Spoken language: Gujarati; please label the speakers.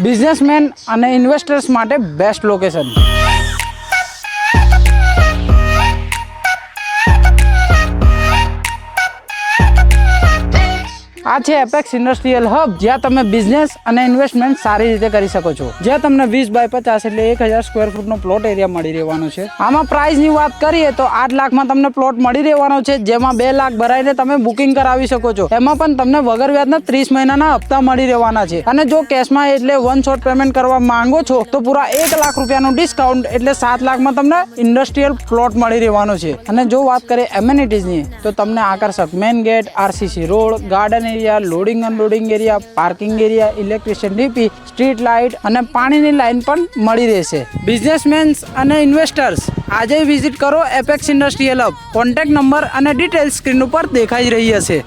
Speaker 1: બિઝનેસમેન અને ઇન્વેસ્ટર્સ માટે બેસ્ટ લોકેશન। આ છે એપેક્સ ઇન્ડસ્ટ્રીયલ હબ, જ્યાં તમે બિઝનેસ અને ઇન્વેસ્ટમેન્ટ સારી રીતે કરી શકો છો। જ્યાં તમને 20 બાય 50 એટલે 1000 સ્ક્વેર ફૂટનો પ્લોટ એરિયા મળી રહેવાનો છે। આમાં પ્રાઇસની વાત કરીએ તો 8 લાખમાં તમને પ્લોટ મળી રહેવાનો છે, જેમાં 2 લાખ ભરાઈને તમે બુકિંગ કરાવી શકો છો। એમાં પણ તમને વગર વ્યાજના 30 મહિનાના હપ્તા મળી રહેવાના છે। અને જો કેશમાં એટલે વન શોટ પેમેન્ટ કરવા માંગો છો તો પૂરા 1 લાખ રૂપિયાનું ડિસ્કાઉન્ટ એટલે 7 લાખમાં તમને ઇન્ડસ્ટ્રીયલ પ્લોટ મળી રહેવાનો છે। અને જો વાત કરીએ એમેનિટીઝની તો તમને આકર્ષક main gate, RCC road, garden area, loading unloading area, parking area, electrician DP, street light અને પાણીની લાઇન પણ મળી રહેશે। બિઝનેસમેન્સ અને ઇન્વેસ્ટર્સ આજે વિઝિટ કરો apex industrial hub. Contact number અને ડિટેલ્સ સ્ક્રીન ઉપર દેખાઈ રહી હશે।